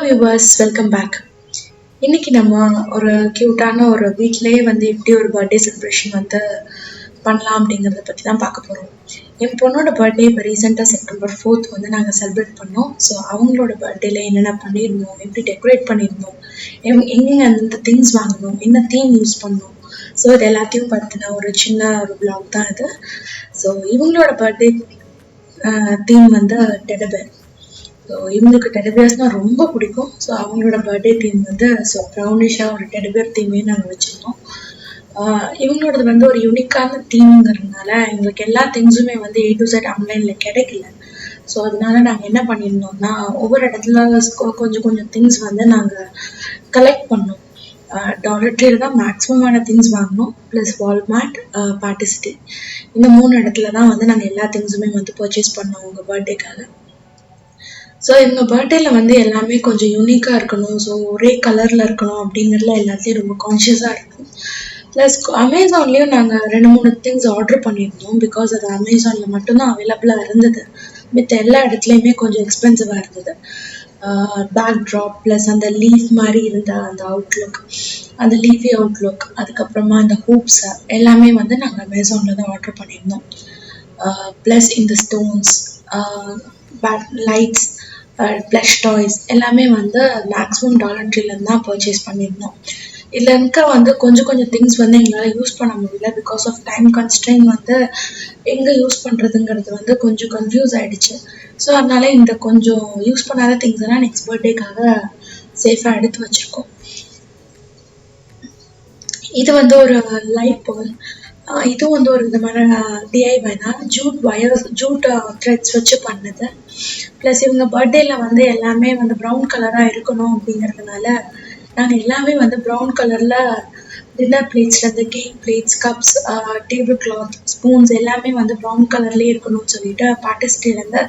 viewers, welcome back. இன்னைக்கு நம்ம ஒரு கியூட்டான ஒரு வீட்லயே எப்படி ஒரு பர்த்டே செலிப்ரேஷன் பண்ணலாம் அப்படிங்கறத பத்தி தான் பார்க்க போறோம். என் பொண்ணோட பர்த்டே இப்போ ரீசெண்டா செப்டம்பர் 4th நாங்க செலிப்ரேட் பண்ணோம். ஸோ அவங்களோட பர்த்டேல என்னென்ன பண்ணியிருந்தோம், எப்படி டெக்கரேட் பண்ணியிருந்தோம், எங்கெங்க அந்த திங்ஸ் வாங்கணும், என்ன தீம் யூஸ் பண்ணோம், ஸோ இது எல்லாத்தையும் பத்தின ஒரு சின்ன ஒரு vlog தான் இது. ஸோ இவங்களோட பர்த்டே தீம் டெடபேர். ஸோ இவங்களுக்கு டெடிபியர்ஸ்னா ரொம்ப பிடிக்கும். ஸோ அவங்களோட பர்த்டே தீம் ஸோ ப்ரௌனிஷாக ஒரு டெடிபியர் தீமே நாங்கள் வச்சுருந்தோம். இவங்களோடது ஒரு யூனிக்கான தீம்ங்கிறதுனால எங்களுக்கு எல்லா திங்ஸுமே A to Z ஆன்லைனில் கிடைக்கல. ஸோ அதனால நாங்கள் என்ன பண்ணியிருந்தோம்னா ஒவ்வொரு இடத்துல கொஞ்சம் கொஞ்சம் திங்ஸ் நாங்கள் கலெக்ட் பண்ணோம். டாலர் ட்ரீல தான் மேக்ஸிமமான திங்ஸ் வாங்கினோம். ப்ளஸ் வால்மார்ட், பார்ட்டிசிட்டி, இந்த 3 இடத்துல தான் நாங்கள் எல்லா திங்ஸுமே பர்ச்சேஸ் பண்ணோம் உங்கள் பர்த்டேக்காக. ஸோ இவங்க பர்த்டேல எல்லாமே கொஞ்சம் யூனிக்காக இருக்கணும், ஸோ ஒரே கலரில் இருக்கணும் அப்படிங்கிறதுல எல்லாத்தையும் ரொம்ப கான்ஷியஸாக இருக்கும். ப்ளஸ் அமேசான்லேயும் நாங்கள் 2-3 திங்ஸ் ஆர்டர் பண்ணியிருந்தோம். பிகாஸ் அது அமேசானில் மட்டும்தான் அவைலபிளாக இருந்தது. மித்த எல்லா இடத்துலையுமே கொஞ்சம் எக்ஸ்பென்சிவாக இருந்தது. பேக் ட்ராப் ப்ளஸ் அந்த லீஃப் மாதிரி இருந்த அந்த அவுட்லுக், அந்த லீஃபி அவுட்லுக், அதுக்கப்புறமா அந்த ஹூப்ஸ் எல்லாமே நாங்கள் அமேசானில் தான் ஆர்டர் பண்ணியிருந்தோம். ப்ளஸ் இந்த ஸ்டோன்ஸ், லைட்ஸ், Plush Toys எல்லாமே மேக்ஸிமம் டாலர் ட்ரீலேருந்து தான் பர்ச்சேஸ் பண்ணியிருந்தோம். இதில் இருக்க கொஞ்சம் கொஞ்சம் திங்ஸ் எங்களால் யூஸ் பண்ண முடியல. பிகாஸ் ஆஃப் டைம் கன்ஸ்ட்ரெயின் எங்கே யூஸ் பண்ணுறதுங்கிறது கொஞ்சம் கன்ஃபியூஸ் ஆகிடுச்சு. ஸோ அதனால இந்த கொஞ்சம் யூஸ் பண்ணாத திங்ஸ் எல்லாம் நெக்ஸ்ட் பர்த்டேக்காக சேஃபாக எடுத்து வச்சுருக்கோம். இது ஒரு லைட் பால். இதுவும் ஒரு விதமான டிஐவை தான். ஜூட் த்ரெட்ஸ் வச்சு பண்ணது. ப்ளஸ் இவங்க பர்த்டேல எல்லாமே ப்ரௌன் கலராக இருக்கணும் அப்படிங்கிறதுனால நாங்கள் எல்லாமே ப்ரௌன் கலரில் டின்னர் பிளேட்ஸ்லேருந்து cake plates, cups, table cloth, spoons எல்லாமே ப்ரௌன் கலர்லேயே இருக்கணும்னு சொல்லிட்டு பார்ட்டிசிட்டிலேருந்து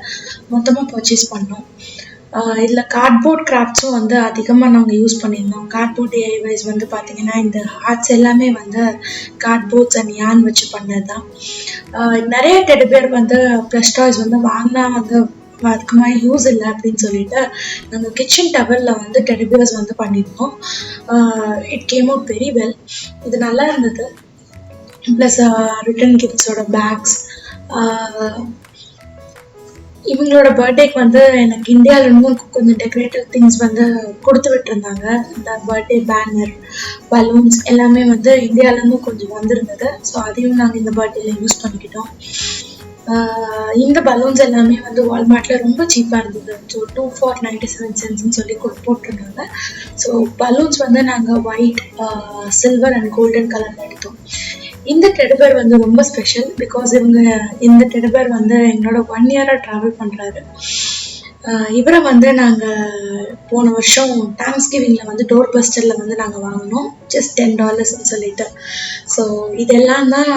மொத்தமாக பர்ச்சேஸ் பண்ணோம். இதில் கார்ட்போர்ட் கிராஃப்ட்ஸும் அதிகமாக நாங்கள் யூஸ் பண்ணியிருந்தோம். கார்ட்போர்ட் டிஐவைஸ் பார்த்தீங்கன்னா இந்த ஹார்ட்ஸ் எல்லாமே கார்ட்போர்ட்ஸ் அண்ட் யான் வச்சு பண்ணது தான். நிறைய டெடிபியர் ப்ளஷ் டாய்ஸ் வாங்கினா அதுக்கு மாதிரி யூஸ் இல்லை அப்படின்னு சொல்லிட்டு நாங்கள் கிச்சன் டவலில் டெடிபியர்ஸ் பண்ணியிருந்தோம். It came out very well. இது நல்லா இருந்தது. ப்ளஸ் ரிட்டன் கிஃப்ட்ஸோட பேக்ஸ். இவங்களோட பர்த்டேக்கு எனக்கு இந்தியாவிலேருந்தும் கொஞ்சம் டெக்கரேட்டிவ் திங்ஸ் கொடுத்து விட்டுருந்தாங்க. இந்த பர்த்டே பேனர், பலூன்ஸ் எல்லாமே இந்தியாவிலேருந்தும் கொஞ்சம் வந்திருந்தது. ஸோ அதையும் நாங்கள் இந்த பர்த்டேல யூஸ் பண்ணிக்கிட்டோம். இந்த பலூன்ஸ் எல்லாமே வால்மார்ட்டில் ரொம்ப சீப்பாக இருந்தது. ஸோ 2 for 97 cents சொல்லி போட்டிருந்தாங்க. ஸோ பலூன்ஸ் நாங்கள் ஒயிட், சில்வர் அண்ட் கோல்டன் கலரில் எடுத்தோம். இந்த டெடிபேர் ரொம்ப ஸ்பெஷல். பிகாஸ் இந்த டெடிபேர் எங்களோட 1 year ட்ராவல் பண்ணுறாரு. இவரை நாங்கள் போன வருஷம் தேங்க்ஸ்கிவிங்கில் டோர் பஸ்டரில் நாங்கள் வாங்கினோம். ஜஸ்ட் $10 சொல்லிட்டு. ஸோ இதெல்லாம் தான்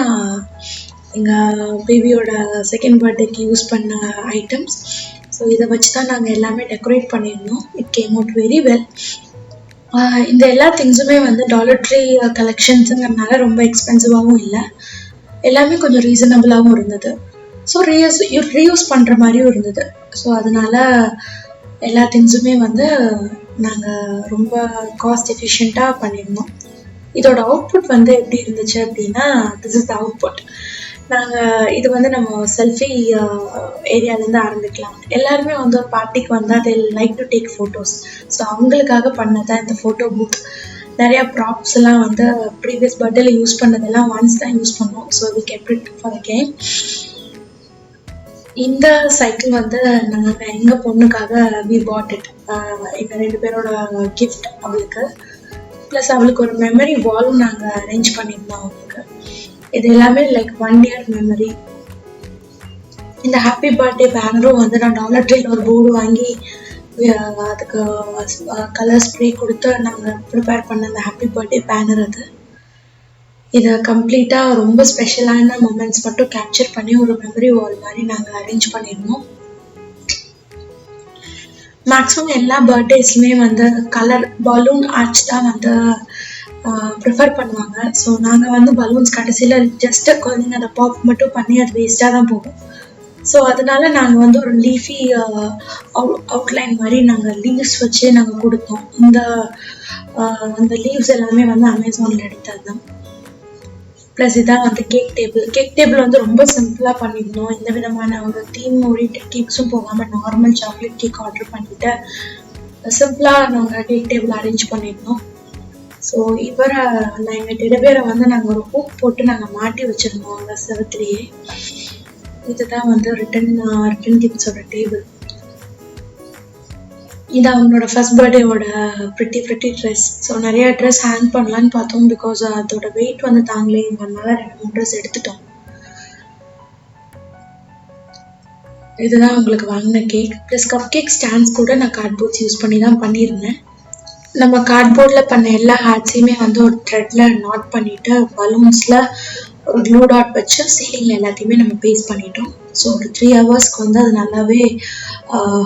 எங்கள் பேபியோட செகண்ட் பர்த்டேக்கு யூஸ் பண்ண ஐட்டம்ஸ். ஸோ இதை வச்சு தான் நாங்கள் எல்லாமே டெக்கரேட் பண்ணியிருந்தோம். It came out very well. இந்த எல்லா திங்ஸுமே டாலர் ட்ரீ கலெக்ஷன்ஸுங்கிறதுனால ரொம்ப எக்ஸ்பென்சிவாகவும் இல்லை, எல்லாமே கொஞ்சம் ரீசனபிளாகவும் இருந்தது. ஸோ ரீயூஸ் பண்ணுற மாதிரியும் இருந்தது. ஸோ அதனால எல்லா திங்ஸுமே நாங்கள் ரொம்ப காஸ்ட் எஃபிஷியண்ட்டாக பண்ணியிருந்தோம். இதோட அவுட்புட் எப்படி இருந்துச்சு அப்படின்னா, திஸ் இஸ் த அவுட்புட். நாங்கள் இது நம்ம செல்ஃபி ஏரியாவிலேருந்து ஆரம்பிக்கலாம். எல்லாருமே ஒரு பார்ட்டிக்கு they like to take photos. So அவங்களுக்காக பண்ணதான் இந்த ஃபோட்டோ பூத். நிறையா ப்ராப்ஸ் எல்லாம் ப்ரீவியஸ் பர்த்டேல யூஸ் பண்ணதெல்லாம் ஒன்ஸ் தான் யூஸ் பண்ணோம். So we kept it for again. இந்த சைக்கிள் நாங்கள் எங்கள் பொண்ணுக்காக வி பாட் இட். எங்கள் 2 பேரோட கிஃப்ட் அவளுக்கு. ப்ளஸ் அவளுக்கு ஒரு மெமரி வாலும் நாங்கள் அரேஞ்ச் பண்ணியிருந்தோம் அவளுக்கு. இது எல்லாமே லைக் 1 year மெமரி. இந்த ஹாப்பி பர்த்டே பேனரும் நான் டாலர் ட்ரீல ஒரு போர்டு வாங்கி அதுக்கு கலர் ஸ்ப்ரே கொடுத்து நாங்கள் ப்ரிப்பேர் பண்ண அந்த ஹாப்பி பர்த்டே பேனர் அது. இதை கம்ப்ளீட்டாக ரொம்ப ஸ்பெஷலான மொமெண்ட்ஸ் மட்டும் கேப்சர் பண்ணி ஒரு மெமரி வால் மாதிரி நாங்கள் அரேஞ்ச் பண்ணியிருந்தோம். மேக்ஸிமம் எல்லா பர்த்டேஸ்லையுமே கலர் பலூன் ஆர்ட்ஸ் தான் ப்ரிஃபர் பண்ணுவாங்க. ஸோ நாங்கள் பலூன்ஸ் கடைசியில் ஜஸ்ட் குழந்தைங்க அதை பாப் மட்டும் பண்ணி அது வேஸ்ட்டாக தான் போகும். ஸோ அதனால நாங்கள் வந்து ஒரு லீஃபி அவுட்லைன் மாதிரி நாங்கள் லீவ்ஸ் வச்சு நாங்கள் கொடுத்தோம். அந்த லீவ்ஸ் எல்லாமே வந்து அமேசானில் எடுத்தது தான். ப்ளஸ் இதான் வந்து கேக் டேபிள் வந்து ரொம்ப சிம்பிளாக பண்ணியிருந்தோம். எந்த விதமான ஒரு தீம் ஓரியன்டட் கேக்ஸும் போகாமல் நார்மல் சாக்லேட் கேக் ஆர்டர் பண்ணிவிட்டு சிம்பிளாக நாங்கள் கேக் டேபிள் அரேஞ்ச் பண்ணியிருந்தோம். ஸோ எங்கள் டெடபேரை வந்து நாங்கள் ஒரு ஹூக் போட்டு நாங்கள் மாட்டி வச்சுருந்தோம் அங்கே செவத்துலேயே. இதுதான் வந்து ரிட்டன் கிஃப்ட்ஸோட டேபிள். இது அவங்களோட ஃபர்ஸ்ட் பர்த்டேவோட ப்ரிட்டி ட்ரெஸ். ஸோ நிறைய ட்ரெஸ் ஹேங் பண்ணலான்னு பார்த்தோம். பிகாஸ் அதோட வெயிட் வந்து தாங்களே அதனால 2-3 ட்ரெஸ் எடுத்துட்டோம். இதுதான் உங்களுக்கு வாங்கின cake. Plus cup cake stands கூட நான் கார்ட்போர்ட்ஸ் யூஸ் பண்ணி தான் பண்ணியிருந்தேன். நம்ம கார்ட்போர்டில் பண்ண எல்லா ஹேட்ஸையுமே வந்து ஒரு த்ரெட்டில் நாட் பண்ணிவிட்டு பலூன்ஸில் ஒரு க்ளூ டாட் வச்சு சீலிங்கில் எல்லாத்தையுமே நம்ம பேஸ்ட் பண்ணிட்டோம். ஸோ ஒரு 3 ஹவர்ஸ்க்கு வந்து அது நல்லாவே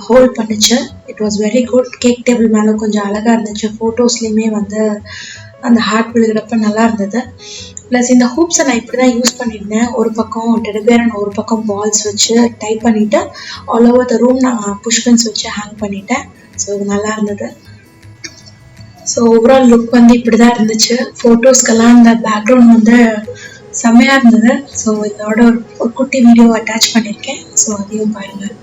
ஹோல்ட் பண்ணிச்சு. It was very good. Cake table மேலே கொஞ்சம் அழகாக இருந்துச்சு. ஃபோட்டோஸ்லேயுமே வந்து அந்த ஹார்ட் விழுகிறப்ப நல்லா இருந்தது. ப்ளஸ் இந்த ஹூப்ஸை நான் இப்படி தான் யூஸ் பண்ணியிருந்தேன். ஒரு பக்கம் டெடபேரன் ஒரு பக்கம் பால்ஸ் வச்சு டைப் பண்ணிவிட்டு ஆல் ஓவர் த ரூம் நான் புஷ்பன்ஸ் வச்சு ஹேங் பண்ணிட்டேன். ஸோ இது நல்லா இருந்தது. ஸோ ஓவரால் லுக் வந்து இப்படி தான் இருந்துச்சு. ஃபோட்டோஸ்க்கெல்லாம் இந்த பேக்ரவுண்ட் வந்து செம்மையாக இருந்தது. ஸோ இதோட ஒரு குட்டி வீடியோ அட்டாச் பண்ணியிருக்கேன். ஸோ அதையும் பாருங்கள்.